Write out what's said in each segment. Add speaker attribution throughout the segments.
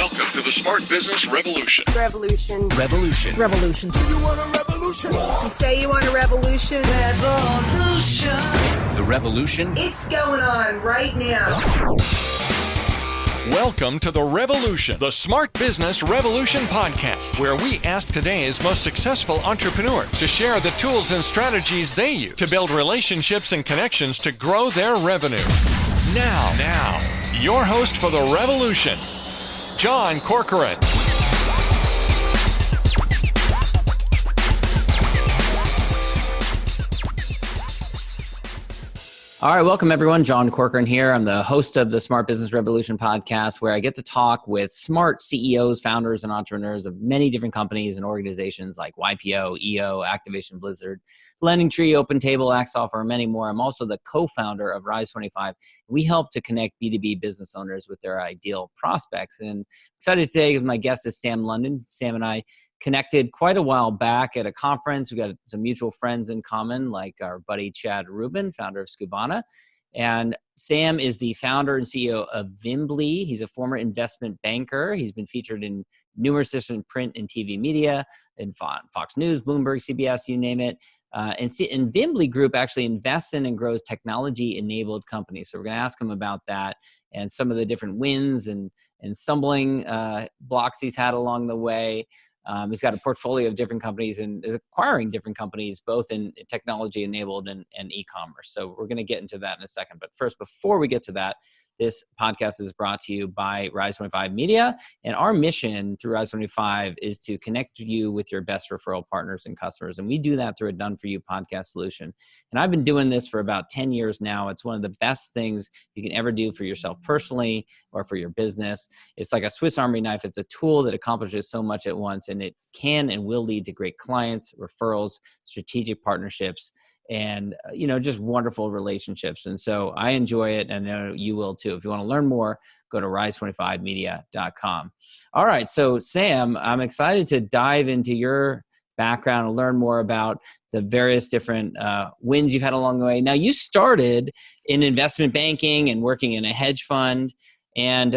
Speaker 1: Welcome to the Smart Business Revolution.
Speaker 2: Revolution.
Speaker 3: Revolution.
Speaker 2: Revolution.
Speaker 4: You want a revolution?
Speaker 2: You say you want a revolution?
Speaker 3: Revolution. The revolution.
Speaker 2: It's going on right now.
Speaker 1: Welcome to The Revolution, the Smart Business Revolution podcast, where we ask today's most successful entrepreneurs to share the tools and strategies they use to build relationships and connections to grow their revenue. Now, your host for The Revolution, John Corcoran.
Speaker 5: All right, welcome everyone. John Corcoran here. I'm the host of the Smart Business Revolution podcast, where I get to talk with smart CEOs, founders, and entrepreneurs of many different companies and organizations like YPO, EO, Activation Blizzard, Lending Tree, OpenTable, Axsoftware, and many more. I'm also the co-founder of Rise 25. We help to connect B2B business owners with their ideal prospects. And I'm excited today because my guest is Sam Lundin. Sam and I connected quite a while back at a conference. We got some mutual friends in common, like our buddy Chad Rubin, founder of Scubana. And Sam is the founder and CEO of Vimbly. He's a former investment banker. He's been featured in numerous different print and TV media, in Fox News, Bloomberg, CBS, you name it. And Vimbly Group actually invests in and grows technology-enabled companies. So we're going to ask him about that and some of the different wins and stumbling blocks he's had along the way. He's got a portfolio of different companies and is acquiring different companies, both in technology-enabled and e-commerce. So we're going to get into that in a second. But first, before we get to that, this podcast is brought to you by Rise 25 Media. And our mission through Rise 25 is to connect you with your best referral partners and customers. And we do that through a done-for-you podcast solution. And I've been doing this for about 10 years now. It's one of the best things you can ever do for yourself personally or for your business. It's like a Swiss Army knife. It's a tool that accomplishes so much at once, and it can and will lead to great clients, referrals, strategic partnerships, and just wonderful relationships. And so I enjoy it, and I know you will too. If you want to learn more, go to rise25media.com. All right, so Sam, I'm excited to dive into your background and learn more about the various different wins you've had along the way. Now, you started in investment banking and working in a hedge fund, and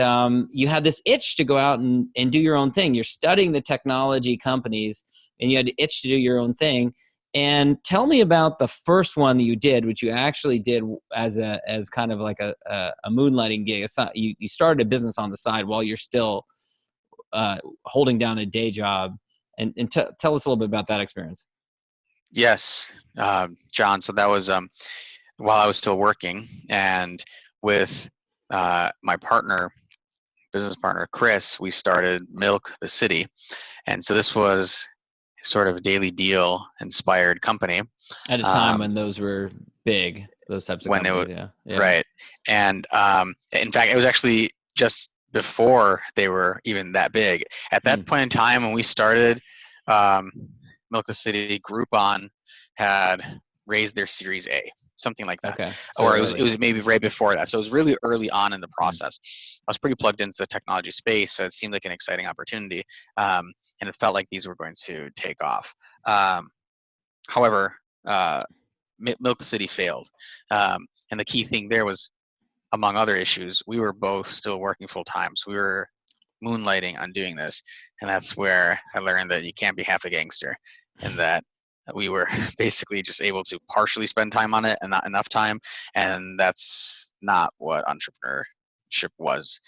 Speaker 5: you had this itch to go out and do your own thing. You're studying the technology companies, and you had the itch to do your own thing. And tell me about the first one that you did, which you actually did as kind of like a moonlighting gig. You started a business on the side while you're still holding down a day job. And tell us a little bit about that experience.
Speaker 6: Yes, John. So that was while I was still working, and with my business partner, Chris, we started Milk the City. And so this was sort of a Daily Deal inspired company.
Speaker 5: At a time when those were big, those types of companies. Yeah.
Speaker 6: Right. And in fact, it was actually just before they were even that big. At that point in time when we started, Milk the City, Groupon had raised their Series A, something like that. Okay. Or it was maybe right before that. So it was really early on in the process. I was pretty plugged into the technology space, so it seemed like an exciting opportunity. And it felt like these were going to take off. However, Milk the City failed. And the key thing there was, among other issues, we were both still working full time. So we were moonlighting on doing this. And that's where I learned that you can't be half a gangster, and that we were basically just able to partially spend time on it and not enough time. And that's not what entrepreneurship was,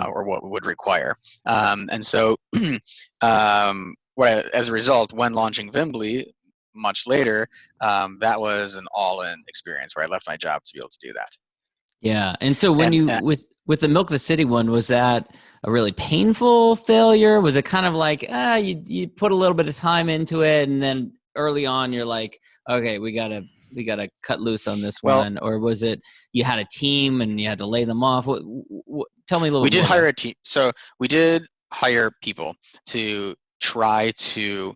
Speaker 6: or what would require. And so as a result, when launching Vimbly much later, that was an all-in experience where I left my job to be able to do that.
Speaker 5: Yeah. And so when with the Milk the City one, was that a really painful failure? Was it kind of like, you put a little bit of time into it, and then early on you're like, okay, we gotta cut loose on this one? Or was it you had a team and you had to lay them off? Tell me a little bit.
Speaker 6: We did hire a team. So we did hire people to try to,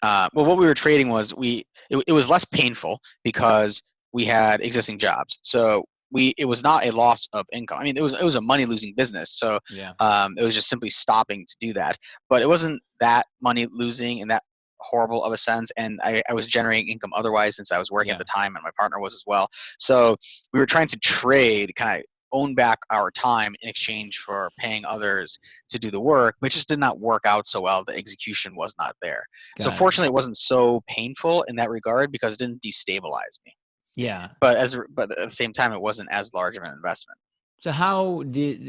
Speaker 6: what we were trading was it was less painful because we had existing jobs. So it was not a loss of income. I mean, it was a money losing business. So it was just simply stopping to do that. But it wasn't that money losing in that horrible of a sense. And I was generating income otherwise, since I was working at the time, and my partner was as well. So we were trying to trade kind of own back our time in exchange for paying others to do the work, but it just did not work out so well. The execution was not there. So
Speaker 5: Got it.
Speaker 6: fortunately, it wasn't so painful in that regard because it didn't destabilize me.
Speaker 5: Yeah.
Speaker 6: But at the same time, it wasn't as large of an investment.
Speaker 5: So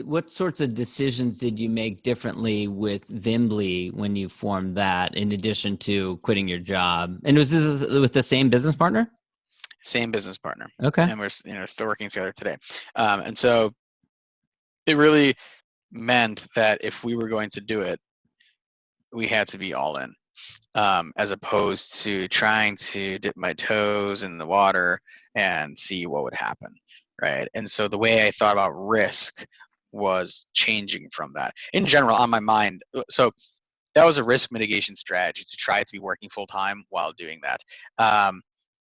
Speaker 5: what sorts of decisions did you make differently with Vimbly when you formed that, in addition to quitting your job? And was this with the same business partner?
Speaker 6: Same business partner.
Speaker 5: Okay.
Speaker 6: And we're still working together today. And so it really meant that if we were going to do it, we had to be all in, as opposed to trying to dip my toes in the water and see what would happen, right? And so the way I thought about risk was changing from that. In general, on my mind, so that was a risk mitigation strategy, to try to be working full time while doing that.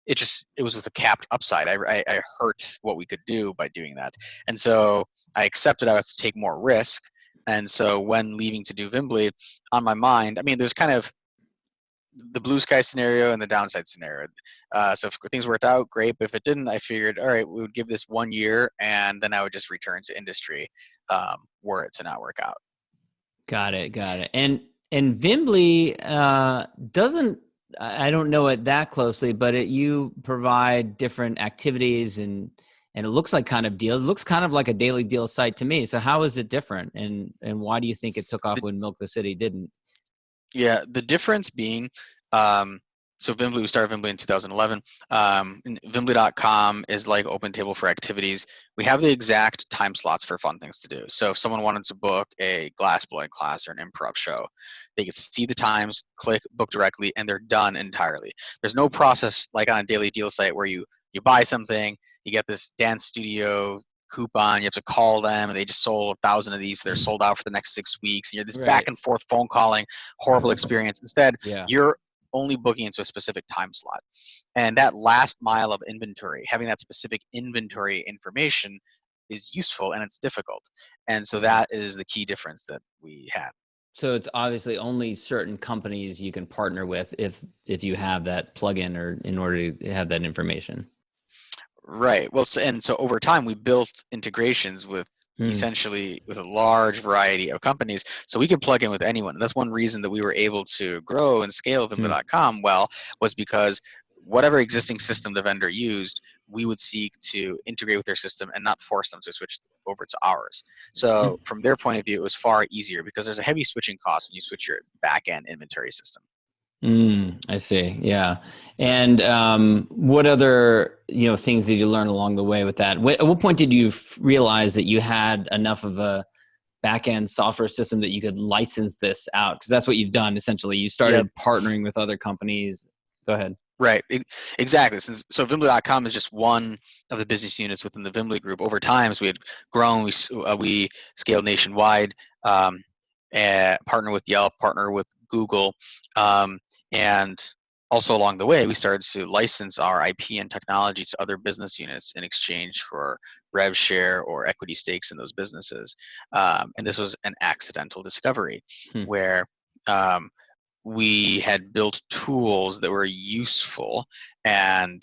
Speaker 6: It was with a capped upside. I hurt what we could do by doing that, and so I accepted I had to take more risk. And so when leaving to do Vimbly, on my mind, I mean, there's kind of the blue sky scenario and the downside scenario. So if things worked out, great. But if it didn't, I figured, all right, we would give this 1 year, and then I would just return to industry, were it to not work out.
Speaker 5: Got it. And Vimbly doesn't. I don't know it that closely, but you provide different activities and it looks like kind of deals. It looks kind of like a daily deal site to me. So how is it different, and why do you think it took off when Milk the City didn't?
Speaker 6: Yeah, the difference being, so Vimbly, we started Vimbly in 2011. Vimbly.com is like OpenTable for activities. We have the exact time slots for fun things to do. So if someone wanted to book a glass blowing class or an improv show, they could see the times, click, book directly, and they're done entirely. There's no process like on a daily deal site where you buy something, you get this dance studio coupon, you have to call them, and they just sold 1,000 of these, so they're sold out for the next 6 weeks, and you're this back and forth phone calling, horrible experience. Instead, you're only booking into a specific time slot, and that last mile of inventory, having that specific inventory information, is useful, and it's difficult. And so that is the key difference that we had.
Speaker 5: So it's obviously only certain companies you can partner with if you have that plugin, or in order to have that information.
Speaker 6: Right. Well, so over time, we built integrations with essentially with a large variety of companies, so we could plug in with anyone. And that's one reason that we were able to grow and scale Bimbacom well, was because whatever existing system the vendor used, we would seek to integrate with their system and not force them to switch over to ours. So from their point of view, it was far easier because there's a heavy switching cost when you switch your back-end inventory system.
Speaker 5: I see. Yeah. And what other things did you learn along the way with that? At what point did you realize that you had enough of a back-end software system that you could license this out? Because that's what you've done essentially. You started partnering with other companies. Go ahead.
Speaker 6: Right. Exactly. So Vimbly.com is just one of the business units within the Vimbly group. Over time, as we had grown, we scaled nationwide, and partner with Yelp, partner with Google, and also along the way, we started to license our IP and technology to other business units in exchange for rev share or equity stakes in those businesses. And this was an accidental discovery where we had built tools that were useful, and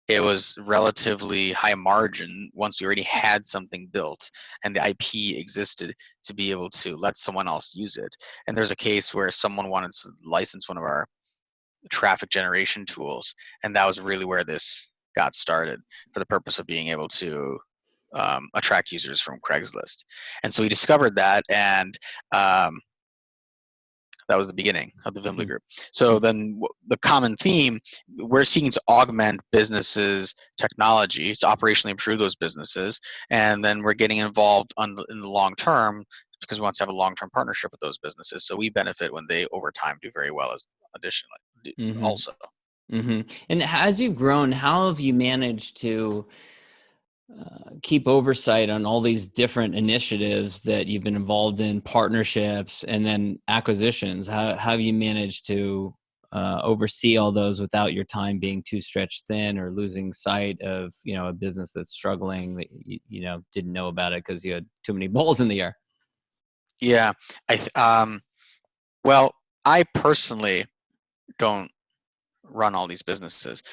Speaker 6: it was relatively high margin once we already had something built and the IP existed to be able to let someone else use it. And there's a case where someone wanted to license one of our traffic generation tools, and that was really where this got started, for the purpose of being able to attract users from Craigslist. And so we discovered that, and that was the beginning of the Vimbly group. So then the common theme, we're seeking to augment businesses' technology to operationally improve those businesses, and then we're getting involved in the long term because we want to have a long-term partnership with those businesses. So we benefit when they over time do very well as additionally also.
Speaker 5: And as you've grown, how have you managed to keep oversight on all these different initiatives that you've been involved in, partnerships and then acquisitions? How have you managed to oversee all those without your time being too stretched thin or losing sight of a business that's struggling that you didn't know about it because you had too many balls in the air?
Speaker 6: Yeah, well, I personally don't run all these businesses.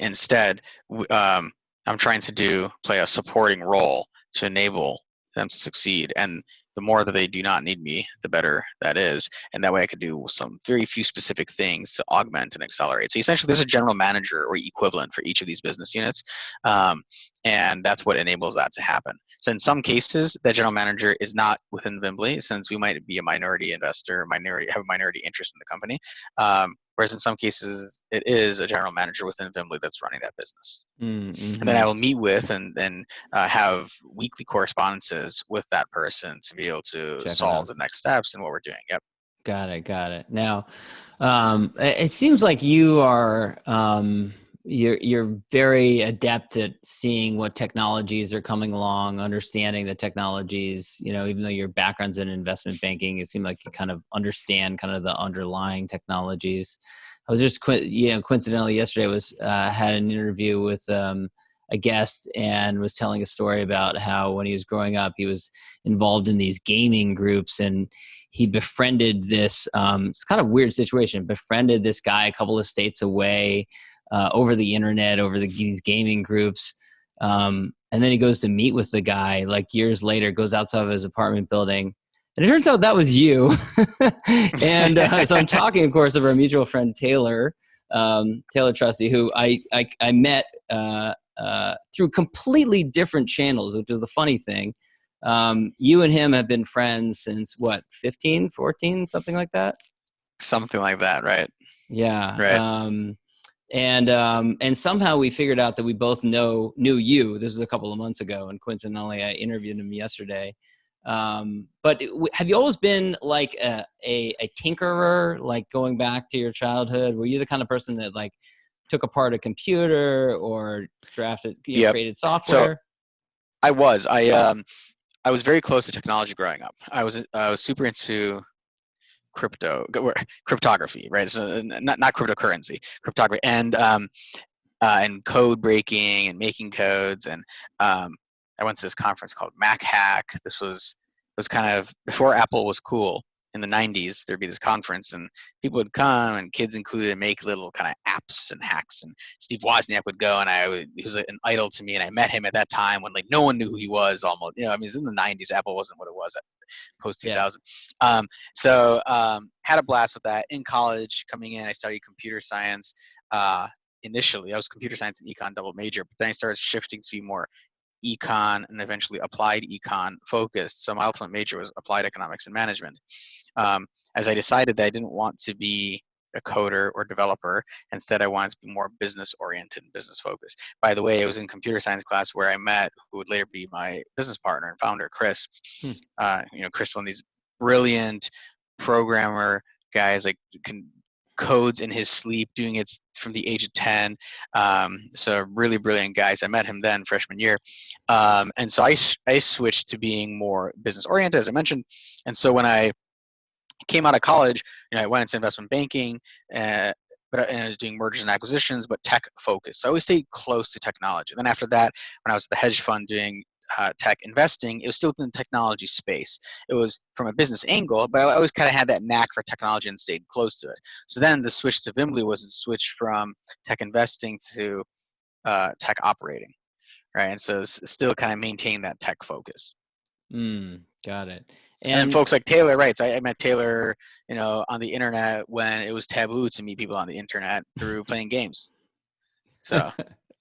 Speaker 6: Instead, I'm trying to play a supporting role to enable them to succeed. And the more that they do not need me, the better that is. And that way I could do some very few specific things to augment and accelerate. So essentially there's a general manager or equivalent for each of these business units. And that's what enables that to happen. So in some cases, that general manager is not within Vimbly, since we might be a minority investor, have a minority interest in the company. Whereas in some cases, it is a general manager within Vimbly that's running that business.
Speaker 5: Mm-hmm.
Speaker 6: And then I will meet with and have weekly correspondences with that person to be able to solve the next steps and what we're doing. Yep.
Speaker 5: Got it. Now, it seems like you are you're very adept at seeing what technologies are coming along, understanding the technologies. Even though your background's in investment banking, it seemed like you kind of understand kind of the underlying technologies. I was just coincidentally yesterday had an interview with a guest and was telling a story about how when he was growing up, he was involved in these gaming groups, and he befriended this, it's kind of weird situation, befriended this guy a couple of states away over the internet, over these gaming groups. And then he goes to meet with the guy like years later, goes outside of his apartment building. And it turns out that was you. And so I'm talking, of course, of our mutual friend, Taylor Trusty, who I met through completely different channels, which is the funny thing. You and him have been friends since 15, 14, something like that?
Speaker 6: Something like that, right?
Speaker 5: Yeah.
Speaker 6: Right.
Speaker 5: And somehow we figured out that we both knew you. This was a couple of months ago, and coincidentally, I interviewed him yesterday. But have you always been like a tinkerer, like going back to your childhood? Were you the kind of person that like took apart a computer or drafted, created software?
Speaker 6: So I was very close to technology growing up. I was super into cryptography, right? So not cryptocurrency, cryptography, and code breaking and making codes. And I went to this conference called Mac Hack. It was kind of before Apple was cool. In the 90s, there'd be this conference, and people would come, and kids included, and make little kind of apps and hacks. And Steve Wozniak would go, and he was an idol to me. And I met him at that time when like no one knew who he was. Almost, it was in the 90s. Apple wasn't what it was at post 2000. Yeah. Had a blast with that. In college, coming in, I studied computer science. Initially, I was computer science and econ double major, but then I started shifting to be more econ and eventually applied econ focused. So my ultimate major was applied economics and management. As I decided that I didn't want to be a coder or developer, instead I wanted to be more business oriented and business focused. By the way, it was in computer science class where I met who would later be my business partner and founder, Chris. Chris, one of these brilliant programmer guys, like codes in his sleep, doing it from the age of 10. So really brilliant guys. I met him then freshman year. And so I switched to being more business oriented, as I mentioned. And so when I came out of college, I went into investment banking, and I was doing mergers and acquisitions, but tech focused. So I always stayed close to technology. Then after that, when I was at the hedge fund doing tech investing, it was still within the technology space. It was from a business angle, but I always kind of had that knack for technology and stayed close to it. So then the switch to Vimbly was a switch from tech investing to tech operating, right? And so still kind of maintain that tech focus.
Speaker 5: Got it.
Speaker 6: And folks like Taylor, right? So I met Taylor, on the internet when it was taboo to meet people on the internet through playing games. So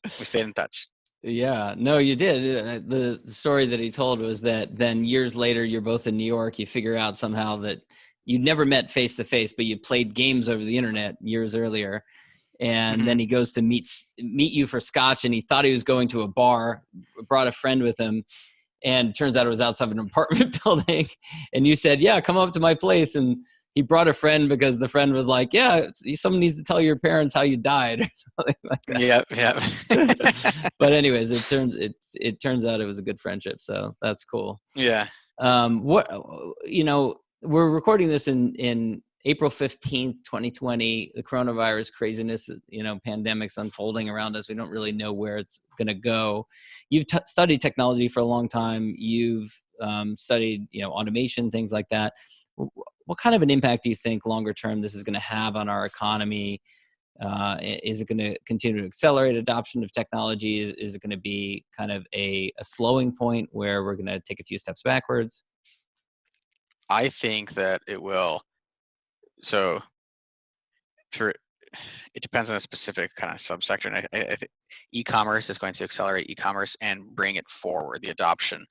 Speaker 6: we stayed in touch.
Speaker 5: Yeah, no, you did. The story that he told was that then years later, you're both in New York. You figure out somehow that you'd never met face to face, but you played games over the internet years earlier. And then he goes to meet you for scotch, and he thought he was going to a bar, brought a friend with him. And it turns out it was outside of an apartment building. And you said, yeah, come up to my place. And he brought a friend because the friend was like, yeah, someone needs to tell your parents how you died or something like that.
Speaker 6: Yep.
Speaker 5: But anyways, it turns out it was a good friendship. So that's cool.
Speaker 6: Yeah.
Speaker 5: We're recording this in April 15th, 2020, the coronavirus craziness, pandemic's unfolding around us. We don't really know where it's going to go. You've studied technology for a long time. You've studied, automation, things like that. What kind of an impact do you think longer term this is going to have on our economy? Is it going to continue to accelerate adoption of technology? Is it going to be kind of a slowing point where we're going to take a few steps backwards?
Speaker 6: I think that it will. So for it depends on a specific kind of subsector. And I think e-commerce is going to accelerate e-commerce and bring it forward, the adoption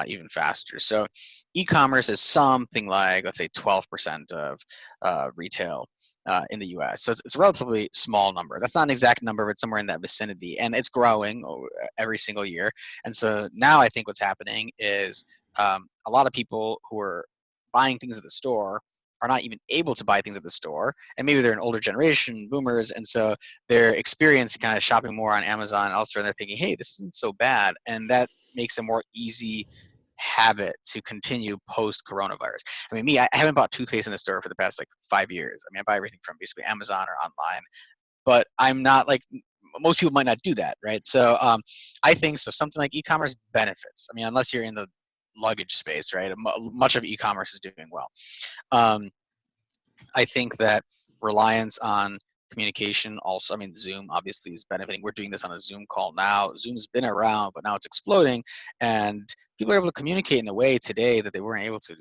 Speaker 6: even faster. So e-commerce is something like, let's say, 12% of retail in the US. So it's a relatively small number. That's not an exact number, but somewhere in that vicinity. And it's growing every single year. And so now I think what's happening is a lot of people who are buying things at the store are not even able to buy things at the store, and maybe they're an older generation, boomers, and so their experience kind of shopping more on Amazon and elsewhere, and they're thinking, hey, this isn't so bad, and that makes a more easy habit to continue post coronavirus. I mean, I haven't bought toothpaste in the store for the past like 5 years. I mean, I buy everything from basically Amazon or online, but I'm not like most people might not do that, right? So I think so. Something like e-commerce benefits. I mean, unless you're in the luggage space, right? Much of e-commerce is doing well. Um, I think that reliance on communication also, I mean, Zoom obviously is benefiting. We're doing this on a Zoom call now. Zoom's been around, but now it's exploding, and people are able to communicate in a way today that they weren't able to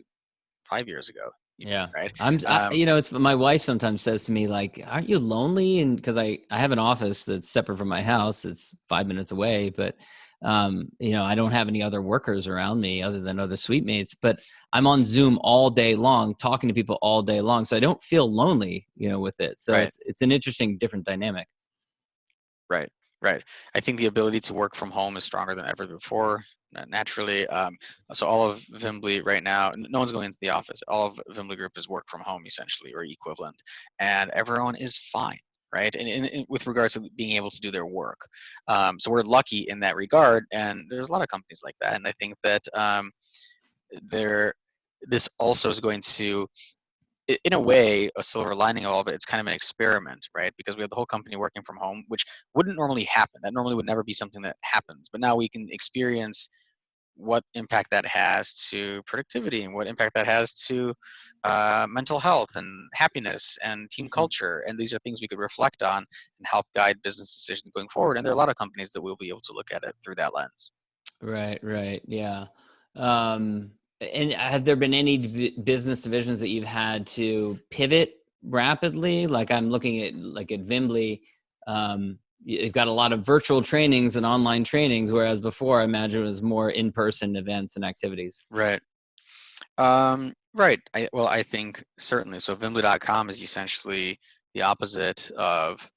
Speaker 6: 5 years ago.
Speaker 5: Yeah.
Speaker 6: Right.
Speaker 5: It's my wife sometimes says to me, like, aren't you lonely? And because I have an office that's separate from my house, it's 5 minutes away, but I don't have any other workers around me other than other suite mates, but I'm on Zoom all day long, talking to people all day long. So I don't feel lonely, with it. So
Speaker 6: Right.
Speaker 5: it's an interesting, different dynamic.
Speaker 6: Right. Right. I think the ability to work from home is stronger than ever before. Naturally, so all of Vimbly right now, no one's going into the office. All of Vimbly Group is work from home essentially, or equivalent, and everyone is fine, right? And with regards to being able to do their work, so we're lucky in that regard. And there's a lot of companies like that, and I think that this also is going to, in a way, a silver lining of all of it, it's kind of an experiment, right? Because we have the whole company working from home, which wouldn't normally happen. That normally would never be something that happens. But now we can experience what impact that has to productivity and what impact that has to mental health and happiness and team culture. And these are things we could reflect on and help guide business decisions going forward. And there are a lot of companies that will be able to look at it through that lens.
Speaker 5: Right. Yeah. And have there been any business divisions that you've had to pivot rapidly? Like I'm looking at Vimbly, you've got a lot of virtual trainings and online trainings, whereas before I imagine it was more in-person events and activities.
Speaker 6: Right. Right. I think certainly. So Vimbly.com is essentially the opposite of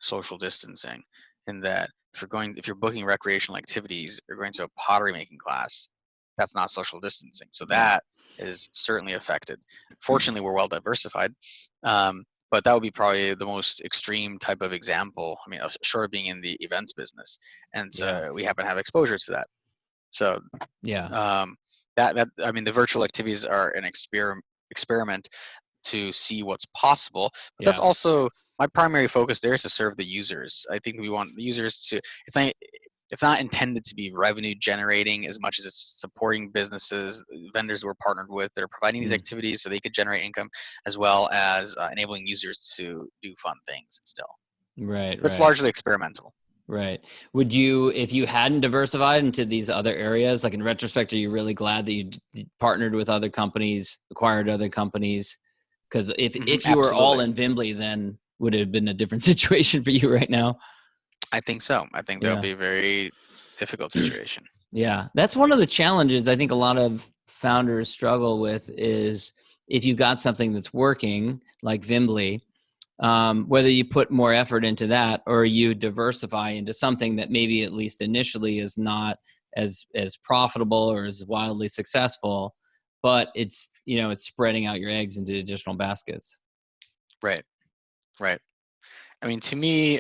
Speaker 6: social distancing, in that if you're booking recreational activities, you're going to a pottery making class, that's not social distancing. So that is certainly affected. Fortunately, we're well diversified. But that would be probably the most extreme type of example. I mean, short of being in the events business, and so we happen to have exposure to that. So that I mean, the virtual activities are an experiment to see what's possible. But that's also my primary focus there, is to serve the users. I think we want the users to. It's not intended to be revenue generating as much as it's supporting businesses, vendors we're partnered with that are providing these activities so they could generate income, as well as enabling users to do fun things still.
Speaker 5: Right.
Speaker 6: But it's largely experimental.
Speaker 5: Right. Would you, if you hadn't diversified into these other areas, like in retrospect, are you really glad that you partnered with other companies, acquired other companies? Because if you were all in Vimbly, then would it have been a different situation for you right now?
Speaker 6: I think so. I think that'll be a very difficult situation.
Speaker 5: Yeah. That's one of the challenges I think a lot of founders struggle with, is if you got something that's working like Vimbly, whether you put more effort into that or you diversify into something that maybe at least initially is not as profitable or as wildly successful, but it's spreading out your eggs into additional baskets.
Speaker 6: Right. I mean, to me,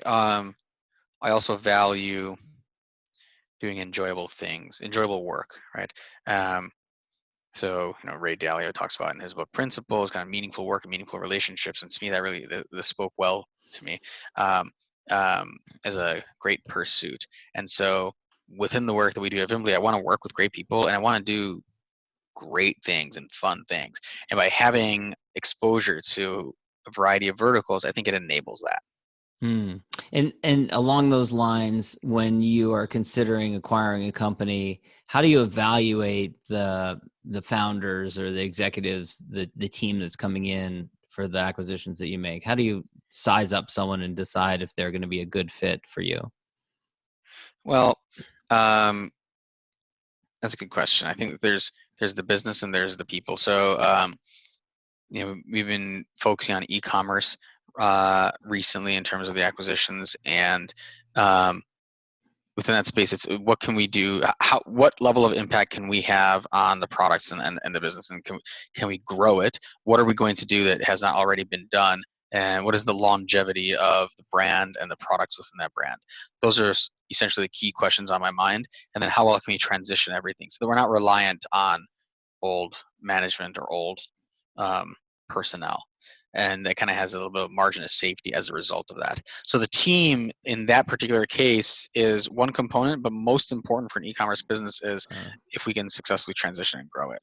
Speaker 6: I also value doing enjoyable things, enjoyable work, right? So, Ray Dalio talks about in his book Principles, kind of meaningful work and meaningful relationships. And to me, that really this spoke well to me as a great pursuit. And so within the work that we do at Vimbly, I want to work with great people and I want to do great things and fun things. And by having exposure to a variety of verticals, I think it enables that.
Speaker 5: Hmm. And along those lines, when you are considering acquiring a company, how do you evaluate the founders or the executives, the team that's coming in for the acquisitions that you make? How do you size up someone and decide if they're going to be a good fit for you?
Speaker 6: Well, um, that's a good question. I think that there's the business and there's the people. So we've been focusing on e-commerce recently in terms of the acquisitions, and um, within that space, it's what can we do? What level of impact can we have on the products and the business, and can we grow it? What are we going to do that has not already been done? And what is the longevity of the brand and the products within that brand? Those are essentially the key questions on my mind. And then how well can we transition everything so that we're not reliant on old management or old um, personnel, and that kind of has a little bit of margin of safety as a result of that. So the team in that particular case is one component, but most important for an e-commerce business is if we can successfully transition and grow it.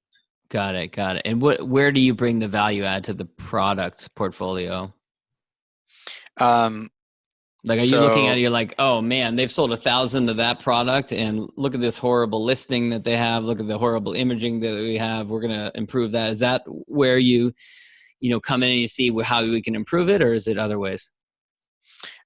Speaker 5: Got it. Got it. And where do you bring the value add to the product portfolio?
Speaker 6: Um,
Speaker 5: Like, are you looking at it, you're like, oh man, they've sold 1,000 of that product, and look at this horrible listing that they have. Look at the horrible imaging that we have. We're going to improve that. Is that where you come in and you see how we can improve it, or is it other ways?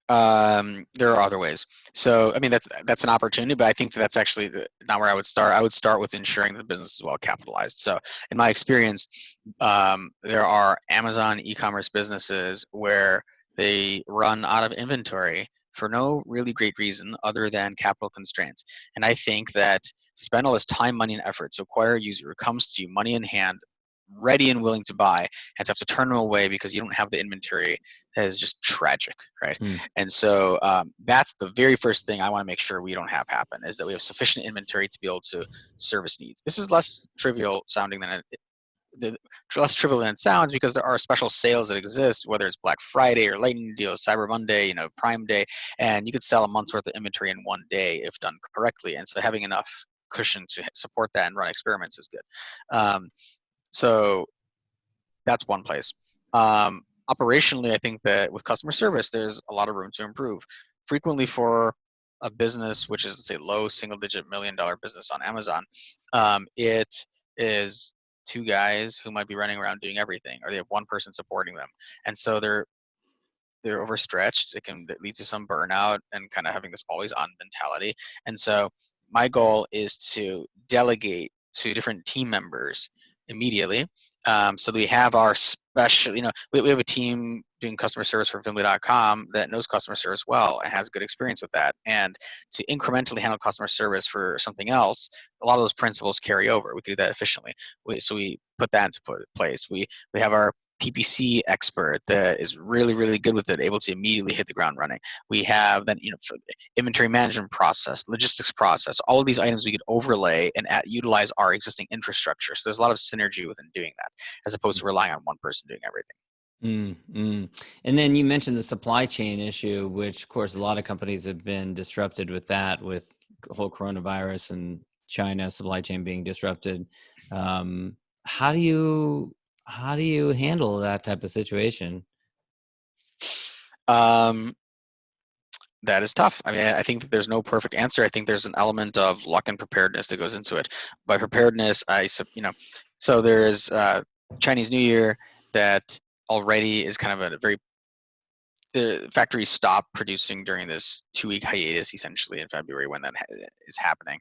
Speaker 6: there are other ways. So, I mean, that's an opportunity, but I think that's actually not where I would start. I would start with ensuring the business is well capitalized. So, in my experience, there are Amazon e-commerce businesses where they run out of inventory for no really great reason other than capital constraints. And I think that to spend all this time, money, and effort to acquire a user who comes to you, money in hand, ready and willing to buy, and to have to turn them away because you don't have the inventory, that is just tragic, right?
Speaker 5: Hmm.
Speaker 6: And so that's the very first thing I want to make sure we don't have happen, is that we have sufficient inventory to be able to service needs. This is less trivial sounding than less trivial than it sounds, because there are special sales that exist, whether it's Black Friday or Lightning Deal, Cyber Monday, Prime Day, and you could sell a month's worth of inventory in one day if done correctly. And so having enough cushion to support that and run experiments is good. So that's one place. Operationally, I think that with customer service, there's a lot of room to improve. Frequently, for a business which is, let's say, low single-digit $1 million business on Amazon, it is two guys who might be running around doing everything, or they have one person supporting them, and so they're overstretched. It can lead to some burnout and kind of having this always-on mentality. And so my goal is to delegate to different team members immediately, so that we have our special, we have a team doing customer service for Bimbacom that knows customer service well and has good experience with that. And to incrementally handle customer service for something else, a lot of those principles carry over. We can do that efficiently. So we put that into place. We have our PPC expert that is really, really good with it, able to immediately hit the ground running. We have then, for the inventory management process, logistics process, all of these items we could overlay and utilize our existing infrastructure. So there's a lot of synergy within doing that, as opposed to relying on one person doing everything.
Speaker 5: And then you mentioned the supply chain issue, which of course a lot of companies have been disrupted with that, with the whole coronavirus and China supply chain being disrupted. How do you handle that type of situation?
Speaker 6: That is tough. I mean, I think that there's no perfect answer. I think there's an element of luck and preparedness that goes into it. By preparedness, so there is Chinese New Year that already is kind of the factories stopped producing during this 2-week hiatus, essentially in February, when that is happening.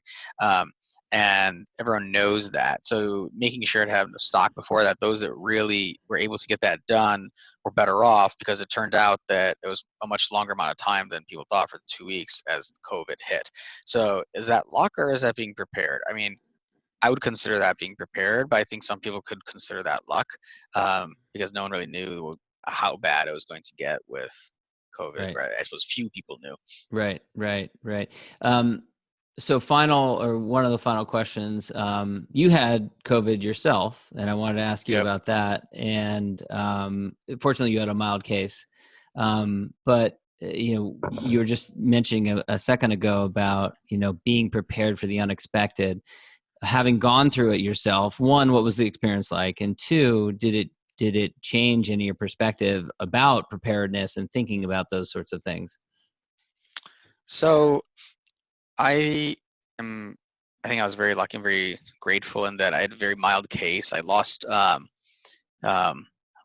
Speaker 6: And everyone knows that. So making sure to have stock before that, those that really were able to get that done were better off, because it turned out that it was a much longer amount of time than people thought for the 2 weeks as COVID hit. So is that luck, or is that being prepared? I mean, I would consider that being prepared, but I think some people could consider that luck, because no one really knew how bad it was going to get with COVID. Right? I suppose few people knew.
Speaker 5: Right. So one of the final questions, you had COVID yourself, and I wanted to ask you about that. And fortunately you had a mild case. But you were just mentioning a second ago about, being prepared for the unexpected. Having gone through it yourself, one, what was the experience like? And two, did it did it change any of your perspective about preparedness and thinking about those sorts of things?
Speaker 6: So I think I was very lucky and very grateful in that I had a very mild case. I lost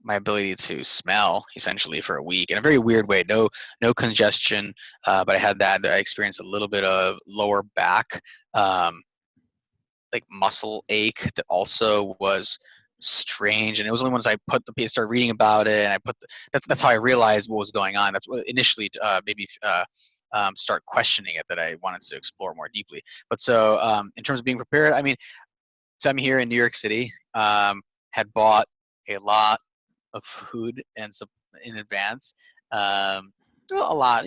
Speaker 6: my ability to smell essentially for a week in a very weird way. No congestion, but I had that. I experienced a little bit of lower back, like muscle ache that also was strange. And it was only once I started reading about it, and that's how I realized what was going on. That's what initially start questioning it, that I wanted to explore more deeply. But so in terms of being prepared, I mean, so I'm here in New York City, had bought a lot of food and some in advance, a lot,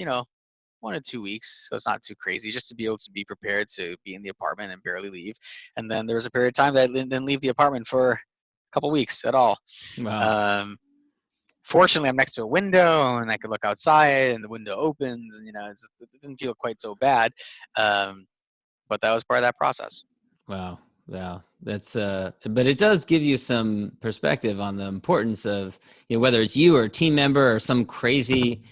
Speaker 6: 1 to 2 weeks, so it's not too crazy, just to be able to be prepared to be in the apartment and barely leave. And then there was a period of time that I didn't leave the apartment for a couple weeks at all.
Speaker 5: Wow.
Speaker 6: Fortunately, I'm next to a window and I could look outside, and the window opens, and it didn't feel quite so bad, but that was part of that process.
Speaker 5: Wow. That's but it does give you some perspective on the importance of, whether it's you or a team member or some crazy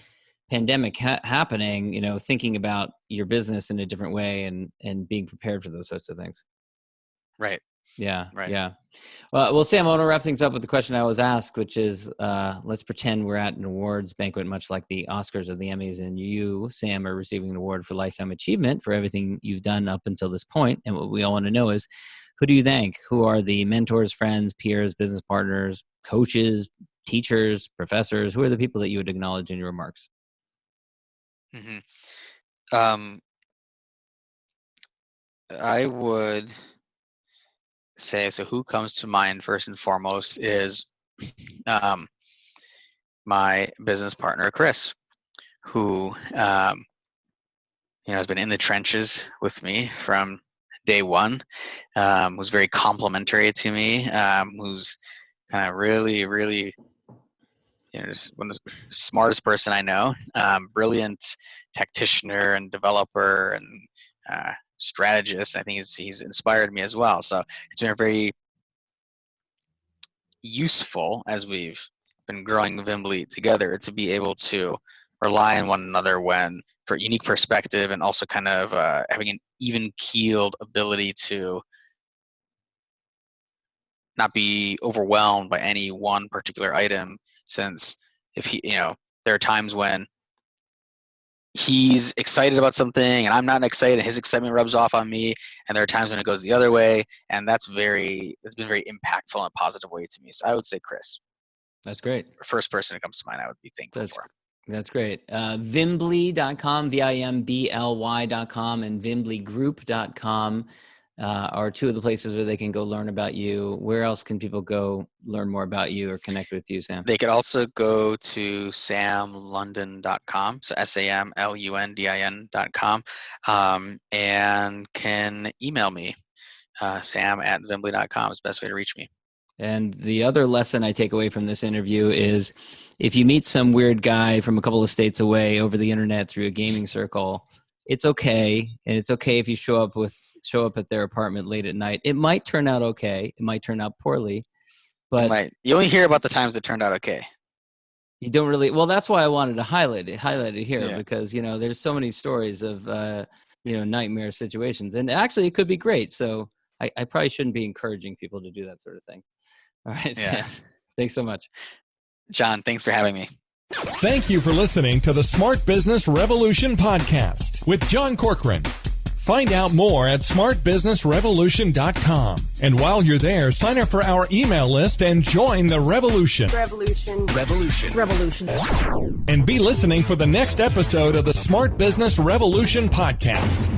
Speaker 5: pandemic happening, thinking about your business in a different way and being prepared for those sorts of things.
Speaker 6: Right.
Speaker 5: Yeah.
Speaker 6: Right.
Speaker 5: Yeah. Well, Sam, I want to wrap things up with the question I was asked, which is, let's pretend we're at an awards banquet, much like the Oscars or the Emmys, and you, Sam, are receiving an award for lifetime achievement for everything you've done up until this point. And what we all want to know is, who do you thank? Who are the mentors, friends, peers, business partners, coaches, teachers, professors? Who are the people that you would acknowledge in your remarks?
Speaker 6: Mm-hmm. I would say, so who comes to mind first and foremost is my business partner, Chris, who has been in the trenches with me from day one, was very complimentary to me, who's kind of really, really, just one of the smartest person I know, brilliant tactician and developer and strategist. I think he's inspired me as well. So it's been a very useful, as we've been growing Vimbly together, to be able to rely on one another for unique perspective, and also kind of having an even-keeled ability to not be overwhelmed by any one particular item. Since there are times when he's excited about something and I'm not excited, and his excitement rubs off on me, and there are times when it goes the other way, and it's been very impactful in a positive way to me. So I would say Chris.
Speaker 5: That's great.
Speaker 6: The first person that comes to mind I would be thankful for.
Speaker 5: That's great. Vimbly.com, VIMBLY.com, and VimblyGroup.com are two of the places where they can go learn about you. Where else can people go learn more about you or connect with you, Sam?
Speaker 6: They could also go to samlundin.com, so SAMLUNDIN.com, and can email me. Sam@vimbly.com is the best way to reach me.
Speaker 5: And the other lesson I take away from this interview is, if you meet some weird guy from a couple of states away over the internet through a gaming circle, it's okay. And it's okay if you show up at their apartment late at night. It might turn out okay. It might turn out poorly, but
Speaker 6: you only hear about the times that turned out okay.
Speaker 5: You don't really. Well, that's why I wanted to highlight it here, because there's so many stories of nightmare situations, and actually it could be great. So I probably shouldn't be encouraging people to do that sort of thing. All right, Sam, thanks so much.
Speaker 6: John, thanks for having me.
Speaker 1: Thank you for listening to the Smart Business Revolution podcast with John Corcoran. Find out more at smartbusinessrevolution.com. And while you're there, sign up for our email list and join the revolution.
Speaker 3: Revolution.
Speaker 1: And be listening for the next episode of the Smart Business Revolution podcast.